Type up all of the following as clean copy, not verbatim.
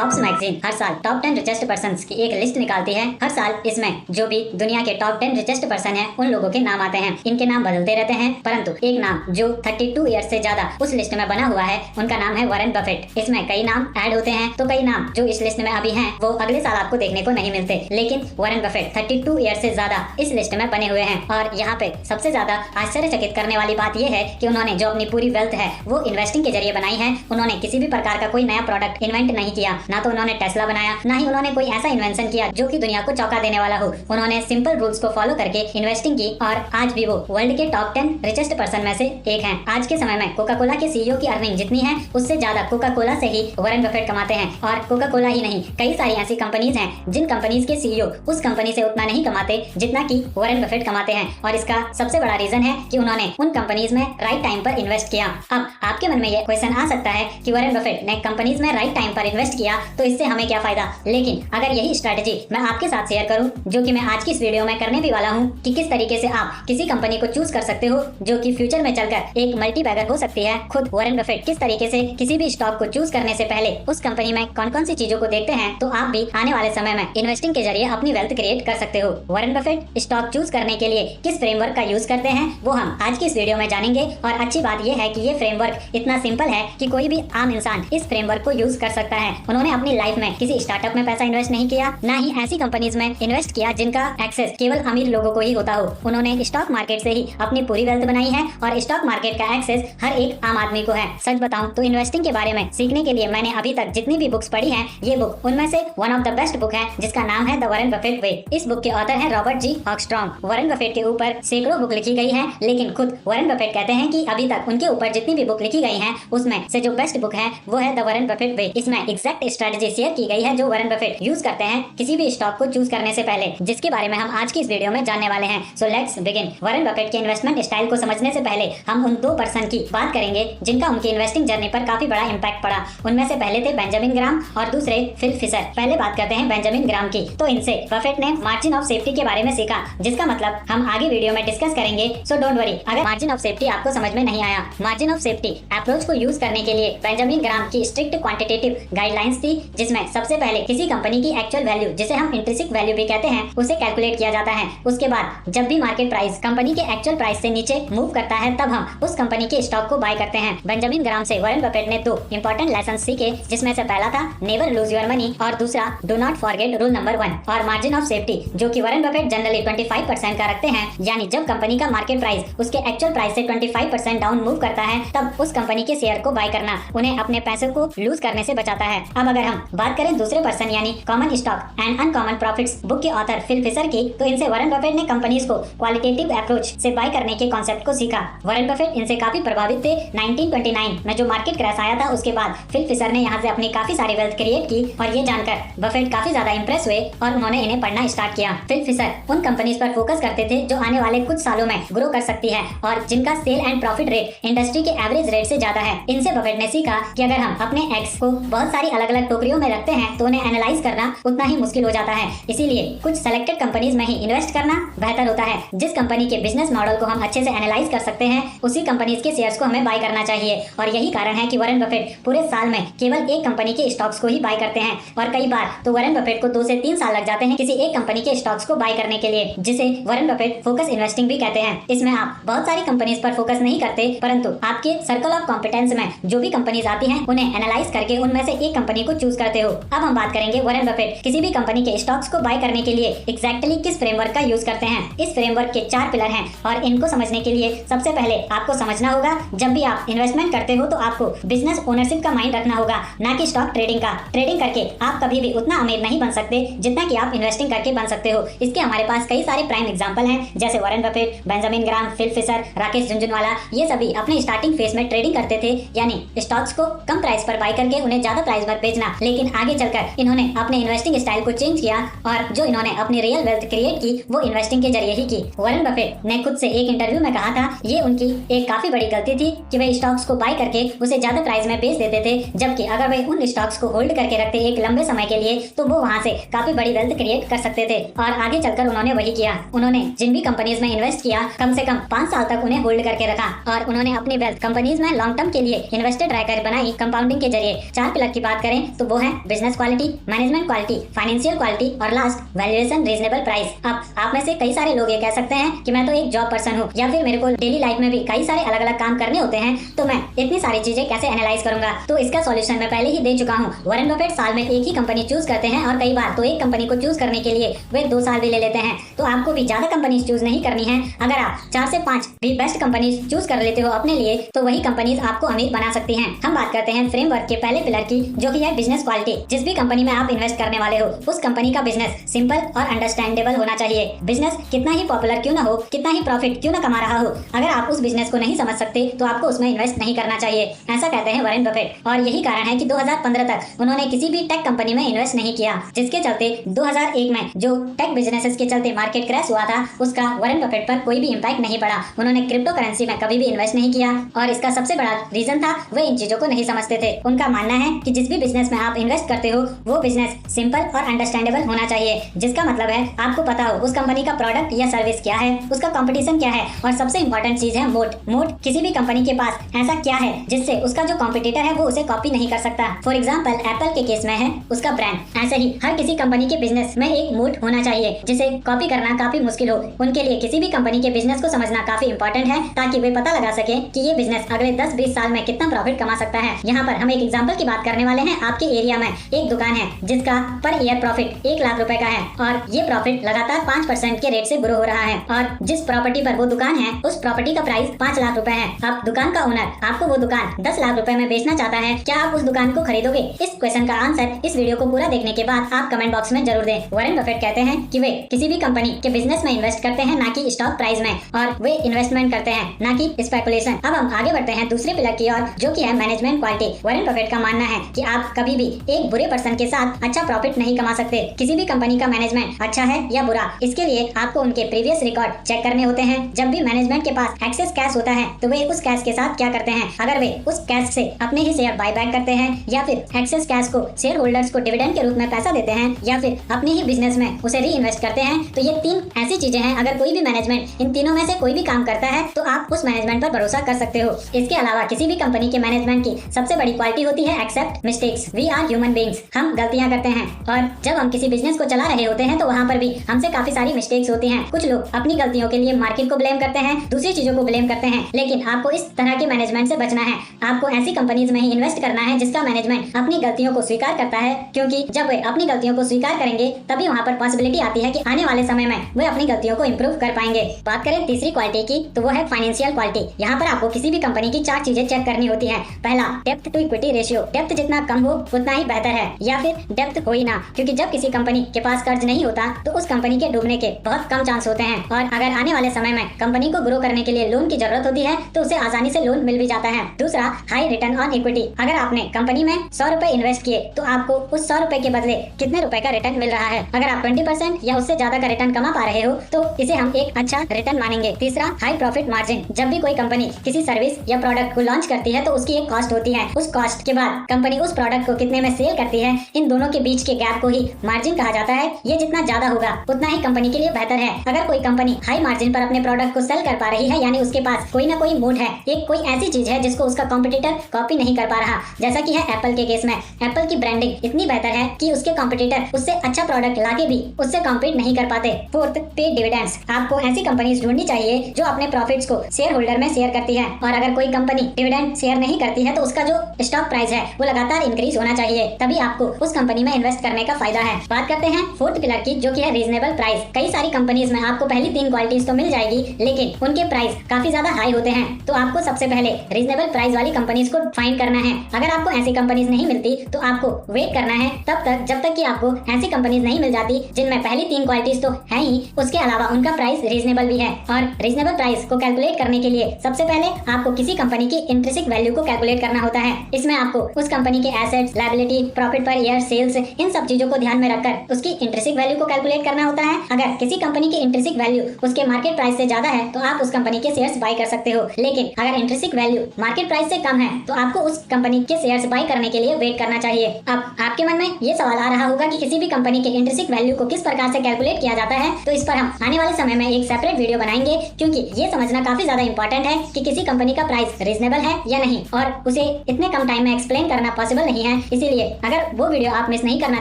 Forbes magazine हर साल top 10 richest persons की एक लिस्ट निकालती है। हर साल इसमें जो भी दुनिया के टॉप 10 रिचेस्ट पर्सन हैं उन लोगों के नाम आते हैं। इनके नाम बदलते रहते हैं, परंतु एक नाम जो 32 ईयर्स से ज्यादा उस लिस्ट में बना हुआ है उनका नाम है वॉरेन बफेट। इसमें कई नाम ऐड होते हैं तो कई नाम जो इस लिस्ट में अभी हैं वो अगले साल आपको देखने को नहीं मिलते, लेकिन वॉरेन बफेट 32 ईयर्स से ज्यादा इस लिस्ट में बने हुए हैं। और यहाँ पे सबसे ज्यादा आश्चर्यचकित करने वाली बात यह है कि उन्होंने जो अपनी पूरी वेल्थ है वो इन्वेस्टिंग के जरिए बनाई है। उन्होंने किसी भी प्रकार का कोई नया प्रोडक्ट इन्वेंट नहीं किया, ना तो उन्होंने टेस्ला बनाया, ना ही उन्होंने कोई ऐसा इन्वेंशन किया जो कि दुनिया को चौंका देने वाला हो। उन्होंने सिंपल रूल्स को फॉलो करके इन्वेस्टिंग की और आज भी वो वर्ल्ड के टॉप 10 रिचेस्ट पर्सन में से एक हैं। आज के समय में कोका कोला के सीईओ की अर्निंग जितनी है उससे ज्यादा कोका कोला से ही वॉरेन बफेट कमाते हैं। और कोका कोला ही नहीं, कई सारी ऐसी कंपनीज हैं जिन कंपनीज के सीईओ उस कंपनी से उतना नहीं कमाते जितना कि वॉरेन बफेट कमाते हैं। और इसका सबसे बड़ा रीजन है कि उन्होंने उन कंपनीज में राइट टाइम पर इन्वेस्ट किया। अब आपके मन में ये क्वेश्चन आ सकता है कि वॉरेन बफेट ने कंपनीज में राइट टाइम पर इन्वेस्ट किया तो इससे हमें क्या फायदा। लेकिन अगर यही स्ट्रेटेजी मैं आपके साथ शेयर करूं, जो कि मैं आज की इस वीडियो में करने भी वाला हूं, कि किस तरीके से आप किसी कंपनी को चूज कर सकते हो जो कि फ्यूचर में चलकर एक मल्टी बैगर हो सकती है। खुद वॉरेन बफेट किस तरीके से किसी भी स्टॉक को चूज करने से पहले उस कंपनी में कौन कौन सी चीजों को देखते हैं, तो आप भी आने वाले समय में इन्वेस्टिंग के जरिए अपनी वेल्थ क्रिएट कर सकते हो। वॉरेन बफेट स्टॉक चूज करने के लिए किस फ्रेमवर्क का यूज करते हैं वो हम आज की इस वीडियो में जानेंगे। और अच्छी बात यह है कि ये फ्रेमवर्क इतना सिंपल है कि कोई भी आम इंसान इस फ्रेमवर्क को यूज कर सकता है। उन्होंने अपनी लाइफ में किसी स्टार्टअप में पैसा इन्वेस्ट नहीं किया, ना ही ऐसी कंपनीज में इन्वेस्ट किया जिनका एक्सेस केवल अमीर लोगों को ही होता हो। उन्होंने स्टॉक मार्केट से ही अपनी पूरी वेल्थ बनाई है और स्टॉक मार्केट का एक्सेस हर एक आम आदमी को है। सच बताऊं तो इन्वेस्टिंग के बारे में सीखने के लिए मैंने अभी तक जितनी भी बुक्स पढ़ी हैं, ये बुक उनमें से one of the best book है जिसका नाम है द वॉरेन बफेट वे। इस बुक के ऑथर है रॉबर्ट जी हॉकस्ट्रॉम। वॉरेन बफेट के ऊपर सैकड़ों बुक लिखी गई है, लेकिन खुद वॉरेन बफेट कहते हैं कि अभी तक उनके ऊपर जितनी भी बुक लिखी गई हैं उसमें से जो बेस्ट बुक है वो है द वॉरेन बफेट वे। इसमें एग्जैक्ट स्ट्रेटजी शेयर की गई है जो वॉरेन बफेट यूज करते हैं किसी भी स्टॉक को चूज करने से पहले, जिसके बारे में हम आज की इस वीडियो में जानने वाले हैं। So let's begin. Warren Buffett के इन्वेस्टमेंट स्टाइल को समझने से पहले हम उन दो पर्सन की बात करेंगे जिनका उनकी इन्वेस्टिंग जर्नी पर काफी बड़ा इम्पैक्ट पड़ा। उनमें से पहले थे बेंजामिन ग्राम और दूसरे फिल फिशर। पहले बात करते हैं बेंजामिन ग्राम की। तो इनसे बफेट ने मार्जिन ऑफ सेफ्टी के बारे में सीखा, जिसका मतलब हम आगे वीडियो में डिस्कस करेंगे। सो डोंट वरी अगर मार्जिन ऑफ सेफ्टी आपको समझ में नहीं आया। मार्जिन ऑफ सेफ्टी अप्रोच को यूज करने के लिए बेंजामिन ग्राम की स्ट्रिक्ट क्वांटिटेटिव गाइडलाइंस थी, जिसमें सबसे पहले किसी कंपनी की एक्चुअल वैल्यू, जिसे हम इंट्रिंसिक वैल्यू भी कहते हैं, उसे कैलकुलेट किया जाता है। उसके बाद जब भी मार्केट प्राइस कंपनी के एक्चुअल प्राइस से नीचे मूव करता है तब हम उस कंपनी के स्टॉक को बाय करते हैं। बेंजामिन ग्राम से वॉरेन बफेट ने दो इंपॉर्टेंट लेसन सीखे, जिसमें से पहला था नेवर लूज योर मनी और दूसरा do not forget rule number 1। और मार्जिन ऑफ सेफ्टी जो कि वॉरेन बफेट जनरली 25% का रखते हैं, यानी जब कंपनी का मार्केट प्राइस उसके एक्चुअल प्राइस से 25% डाउन मूव करता है तब उस कंपनी के शेयर को बाय करना उन्हें अपने पैसे को लूज करने से बचाता है। अब अगर हम बात करें दूसरे पर्सन यानी common stock and uncommon profits book के ऑथर फिल फिशर की, तो इनसे वॉरेन बफेट ने कंपनीज को क्वालिटेटिव अप्रोच से बाय करने के कॉन्सेप्ट को सीखा। वॉरेन बफेट इनसे काफी प्रभावित थे। 1929 में जो मार्केट क्रैश आया था उसके बाद फिल फिशर ने यहाँ से अपनी काफी सारी वेल्थ क्रिएट की और ये जानकर बफेट काफी ज्यादा इंप्रेस हुए और उन्होंने इन्हें पढ़ना स्टार्ट किया। फिल फिशर उन कंपनीज पर फोकस करते थे जो आने वाले कुछ सालों में ग्रो कर सकती है और जिनका sale and profit rate industry के एवरेज रेट से ज्यादा है। इनसे बफेट ने सीखा कि अगर हम अपने एग्स को बहुत सारी अलग अलग टोकरियों में रखते हैं तो उन्हें एनालाइज करना उतना ही मुश्किल हो जाता है। इसीलिए कुछ सेलेक्टेड कंपनीज में ही इन्वेस्ट करना बेहतर होता है। जिस कंपनी के बिजनेस मॉडल को हम अच्छे से एनालाइज कर सकते हैं उसी कंपनीज के शेयर्स को हमें बाय करना चाहिए। और यही कारण है कि वॉरेन बफेट पूरे साल में केवल एक कंपनी के स्टॉक्स को ही बाय करते हैं और कई बार तो वॉरेन बफेट को 2 से 3 साल लग जाते हैं किसी एक कंपनी के स्टॉक्स को बाय करने के लिए, जिसे वॉरेन बफेट फोकस इन्वेस्टिंग भी कहते हैं। इसमें आप बहुत सारी कंपनीज पर फोकस नहीं करते, परंतु आपके सर्कल ऑफ कॉम्पिटेंस में जो भी कंपनीज आती हैं उन्हें एनालाइज करके उनमें से एक कंपनी को चूज करते हो। अब हम बात करेंगे वॉरेन बफेट किसी भी कंपनी के स्टॉक्स को बाय करने के लिए एग्जैक्टली किस फ्रेमवर्क का यूज करते हैं। इस फ्रेमवर्क के 4 पिलर हैं और इनको समझने के लिए सबसे पहले आपको समझना होगा जब भी आप इन्वेस्टमेंट करते हो तो आपको बिजनेस ओनरशिप का माइंड रखना होगा, ना कि स्टॉक ट्रेडिंग का। ट्रेडिंग करके आप कभी भी उतना अमीर नहीं बन सकते जितना कि आप इन्वेस्टिंग करके बन सकते हो। इसके हमारे पास कई सारे प्राइम एग्जांपल हैं, जैसे वॉरेन बफेट, बेंजामिन ग्राम, फिल फिशर, राकेश झुनझुनवाला। ये सभी अपने स्टार्टिंग फेज में ट्रेडिंग करते थे, यानी स्टॉक्स को कम प्राइस पर बाय करके उन्हें ज्यादा प्राइस पर बेचना। लेकिन आगे चलकर इन्होंने अपने इन्वेस्टिंग स्टाइल को चेंज किया और जो इन्होंने अपनी रियल वेल्थ क्रिएट की वो इन्वेस्टिंग के जरिए ही की। वॉरेन बफेट ने खुद से एक इंटरव्यू में कहा था ये उनकी एक काफी बड़ी गलती थी कि वे स्टॉक्स को बाय करके उसे ज्यादा प्राइस में बेच देते थे, जबकि अगर वे उन स्टॉक्स को होल्ड करके रखते एक लंबे समय के लिए तो वो वहाँ से काफी बड़ी वेल्थ क्रिएट कर सकते थे। और आगे चलकर उन्होंने वही किया। उन्होंने जिन भी कंपनीज में इन्वेस्ट किया कम से कम 5 साल तक उन्हें होल्ड करके रखा और उन्होंने अपनी वेल्थ कंपनीज में मैं लॉन्ग टर्म के लिए इन्वेस्टेड रहकर बनाई कंपाउंडिंग के जरिए 4 पिलर की बात करें तो वो है business quality, management quality, financial quality और लास्ट वैल्यूएशन रीजनेबल प्राइस। अब आप में से कई सारे लोग ये कह सकते हैं कि मैं तो एक जॉब पर्सन हूँ या फिर मेरे को डेली लाइफ में भी कई सारे अलग अलग काम करने होते हैं, तो मैं इतनी सारी चीजें कैसे एनालाइज करूंगा। तो इसका सॉल्यूशन मैं पहले ही दे चुका हूँ। वॉरेन बफेट साल में एक ही कंपनी चूज करते हैं और कई बार तो एक कंपनी को चूज करने के लिए वे 2 साल भी ले लेते हैं। तो आपको भी ज्यादा कंपनीज चूज नहीं करनी है। अगर आप 4 से 5 भी बेस्ट कंपनीज चूज कर लेते हो अपने लिए तो वही कंपनीज आपको अमीर बना सकती हैं। हम बात करते हैं फ्रेमवर्क के पहले पिलर की, जो कि है बिजनेस क्वालिटी। जिस भी कंपनी में आप इन्वेस्ट करने वाले हो उस कंपनी का बिजनेस सिंपल और अंडरस्टैंडेबल होना चाहिए। बिजनेस कितना ही पॉपुलर क्यों ना हो, कितना ही प्रॉफिट क्यों ना कमा रहा हो, अगर आप उस बिजनेस को नहीं समझ सकते तो आपको उसमें इन्वेस्ट नहीं करना चाहिए। ऐसा कहते हैं वॉरेन बफेट। और यही कारण है कि 2015 तक उन्होंने किसी भी टेक कंपनी में इन्वेस्ट नहीं किया, जिसके चलते 2001 में जो टेक बिजनेसेस के चलते मार्केट क्रैश हुआ था उसका वॉरेन बफेट पर कोई भी इम्पैक्ट नहीं पड़ा। उन्होंने क्रिप्टो करेंसी में कभी भी इन्वेस्ट नहीं किया और इसका सबसे बड़ा रीजन था वे इन चीजों को नहीं समझते थे। उनका मानना है कि जिस भी बिजनेस में आप इन्वेस्ट करते हो वो बिजनेस सिंपल और अंडरस्टैंडेबल होना चाहिए, जिसका मतलब है आपको पता हो उस कंपनी का प्रोडक्ट या सर्विस क्या है, उसका कंपटीशन क्या है और सबसे इंपॉर्टेंट चीज है मोट। मोट किसी भी कंपनी के पास ऐसा क्या है जिससे उसका जो कॉम्पिटिटर है वो उसे कॉपी नहीं कर सकता। फॉर एग्जाम्पल एप्पल के केस में है उसका ब्रांड। ऐसे ही हर किसी कंपनी के बिजनेस में एक मोट होना चाहिए जिसे कॉपी करना काफी मुश्किल हो। उनके लिए किसी भी कंपनी के बिजनेस को समझना काफी इंपॉर्टेंट है ताकि वे पता लगा सके कि ये बिजनेस अगले 10-20 साल में कितना प्रॉफिट कमा सकता है। यहाँ पर हम एक एग्जांपल की बात करने वाले हैं। आपके एरिया में एक दुकान है जिसका पर ईयर प्रॉफिट 1 लाख रुपए का है और ये प्रॉफिट लगातार 5% के रेट से ग्रो हो रहा है और जिस प्रॉपर्टी पर वो दुकान है उस प्रॉपर्टी का प्राइस 5 लाख रुपए है। अब दुकान का ओनर आपको वो दुकान 10 लाख रुपए में बेचना चाहता है, क्या आप उस दुकान को खरीदोगे? इस क्वेश्चन का आंसर इस वीडियो को पूरा देखने के बाद आप कमेंट बॉक्स में जरूर दें। वॉरेन बफेट कहते हैं कि वे किसी भी कंपनी के बिजनेस में इन्वेस्ट करते हैं, ना कि स्टॉक प्राइस में, और वे इन्वेस्टमेंट करते हैं ना कि स्पेकुलेशन। अब हम आगे बढ़ते हैं दूसरे पिलर की ओर, जो कि है मैनेजमेंट क्वालिटी। वॉरेन बफेट का मानना है कि आप कभी भी एक बुरे पर्सन के साथ अच्छा प्रॉफिट नहीं कमा सकते। किसी भी कंपनी का मैनेजमेंट अच्छा है या बुरा, इसके लिए आपको उनके प्रीवियस रिकॉर्ड चेक करने होते हैं। जब भी मैनेजमेंट के पास एक्सेस कैश होता है तो वे उस कैश के साथ क्या करते हैं। अगर वे उस कैश से अपने ही शेयर बाय बैक करते हैं या फिर एक्सेस कैश को शेयर होल्डर्स को डिविडेंड के रूप में पैसा देते हैं या फिर अपने ही बिजनेस में उसे री इन्वेस्ट करते हैं, तो ये 3 ऐसी चीजें हैं। अगर कोई भी मैनेजमेंट इन तीनों में से कोई भी काम करता है तो आप उस मैनेजमेंट पर भरोसा कर सकते हो। इसके अलावा किसी भी कंपनी के मैनेजमेंट की सबसे बड़ी क्वालिटी होती है except mistakes. We are human beings, हम गलतियां करते हैं और जब हम किसी बिजनेस को चला रहे होते हैं तो वहाँ पर भी हमसे काफी सारी मिस्टेक्स होती हैं। कुछ लोग अपनी गलतियों के लिए मार्केट को ब्लेम करते हैं, दूसरी चीजों को ब्लेम करते हैं, लेकिन आपको इस तरह के मैनेजमेंट से बचना है। आपको ऐसी कंपनीज में ही इन्वेस्ट करना है जिसका मैनेजमेंट अपनी गलतियों को स्वीकार करता है, क्योंकि जब वे अपनी गलतियों को स्वीकार करेंगे तभी वहाँ पर पॉसिबिलिटी आती है कि आने वाले समय में वे अपनी गलतियों को इम्प्रूव कर पाएंगे। बात करें तीसरी क्वालिटी की तो वो है फाइनेंशियल क्वालिटी। यहाँ पर आपको किसी भी कंपनी की 4 चीजें चेक करनी होती है। पहला, depth to equity ratio. Depth जितना कम हो उतना ही बेहतर है, या फिर डेप्थ हो ही ना, क्योंकि जब किसी कंपनी के पास कर्ज नहीं होता तो उस कंपनी के डूबने के बहुत कम चांस होते हैं और अगर आने वाले समय में कंपनी को ग्रो करने के लिए लोन की जरूरत होती है तो उसे आसानी से लोन मिल भी जाता है। दूसरा, हाई रिटर्न ऑन इक्विटी। अगर आपने कंपनी में 100 रुपए इन्वेस्ट किए तो आपको उस 100 रुपए के बदले कितने रुपए का रिटर्न मिल रहा है। अगर आप 20% या उससे ज्यादा का रिटर्न कमा पा रहे हो तो इसे हम एक अच्छा रिटर्न मानेंगे। तीसरा, हाई प्रॉफिट मार्जिन। जब भी कोई कंपनी किसी सर्विस या प्रोडक्ट को लॉन्च करती है तो उसकी एक कॉस्ट होती है। उस कॉस्ट के बाद कंपनी उस प्रोडक्ट को कितने में सेल करती है, इन दोनों के बीच के गैप को ही मार्जिन कहा जाता है। ये जितना ज्यादा होगा उतना ही कंपनी के लिए बेहतर है। अगर कोई कंपनी हाई मार्जिन पर अपने प्रोडक्ट को सेल कर पा रही है, यानी उसके पास कोई ना कोई मोड है, एक कोई ऐसी चीज है जिसको उसका कॉम्पिटिटर कॉपी नहीं कर पा रहा, जैसा कि है एप्पल के केस में। एप्पल की ब्रांडिंग इतनी बेहतर है कि उसके कॉम्पिटिटर उससे अच्छा प्रोडक्ट लाके भी उससे कॉम्पीट नहीं कर पाते। फोर्थ, पे डिविडेंड्स। आपको ऐसी कंपनीज ढूंढनी चाहिए जो अपने प्रॉफिट्स को शेयर होल्डर में शेयर करती है, और अगर कोई कंपनी डिविडेंड शेयर नहीं करती है तो उसका जो स्टॉक प्राइस है वो लगातार इंक्रीज होना चाहिए, तभी आपको उस कंपनी में इन्वेस्ट करने का फायदा है। बात करते हैं फोर्थ पिलर की, जो कि है रीजनेबल प्राइस। कई सारी कंपनीज में आपको पहली 3 क्वालिटीज तो मिल जाएगी, लेकिन उनके प्राइस काफी ज्यादा हाई होते हैं, तो आपको सबसे पहले रीजनेबल प्राइस वाली कंपनीज को फाइंड करना है। अगर आपको ऐसी कंपनीज नहीं मिलती तो आपको वेट करना है तब तक जब तक कि आपको ऐसी कंपनीज नहीं मिल जाती जिनमें पहली 3 क्वालिटीज तो है ही, उसके अलावा उनका प्राइस रीजनेबल भी है। और रीजनेबल प्राइस को कैलकुलेट करने के लिए सबसे पहले आपको किसी कंपनी की इंट्रिंसिक वैल्यू को कैलकुलेट करना होता है। इसमें आपको उस कंपनी के assets, liability, profit per year, sales, इन सब चीजों को ध्यान में रखकर उसकी इंट्रिंसिक वैल्यू को कैलकुलेट करना होता है। अगर किसी कंपनी की इंट्रिंसिक वैल्यू उसके मार्केट प्राइस से ज्यादा है तो आप उस कंपनी के शेयर्स बाय कर सकते हो, लेकिन अगर इंट्रिंसिक वैल्यू मार्केट प्राइस से कम है तो आपको उस कंपनी के शेयर्स बाय करने के लिए वेट करना चाहिए। अब आपके मन में ये सवाल आ रहा होगा कि किसी भी कंपनी के इंट्रिंसिक वैल्यू को किस प्रकार से कैलकुलेट किया जाता है, तो इस पर हम आने वाले समय में एक सेपरेट वीडियो बनाएंगे, क्योंकि ये समझना काफी ज्यादा इंपॉर्टेंट है कि किसी कंपनी का प्राइस रीजनेबल है या नहीं, और उसे इतने कम टाइम में एक्सप्लेन करना पॉसिबल नहीं है। इसीलिए अगर वो वीडियो आप मिस नहीं करना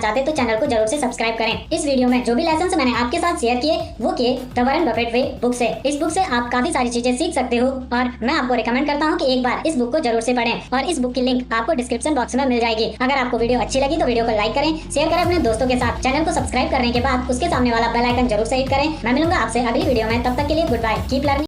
चाहते तो चैनल को जरूर से सब्सक्राइब करें। इस वीडियो में जो भी लेसन मैंने आपके साथ शेयर किए वो किए the Warren Buffett way book से। इस बुक से आप काफी सारी चीजें सीख सकते हो और मैं आपको रिकमेंड करता हूँ कि एक बार इस बुक को जरूर से पढ़ें और इस बुक की लिंक आपको डिस्क्रिप्शन बॉक्स में मिल जाएगी। अगर आपको वीडियो अच्छी लगी तो वीडियो को लाइक करें, शेयर करें अपने दोस्तों के साथ। चैनल को सब्सक्राइब करने के बाद उसके सामने वाला बेल आइकन जरूर से हिट करें। मैं मिलूंगा आपसे अगली वीडियो में, तब तक के लिए गुड बाय, कीप लर्निंग।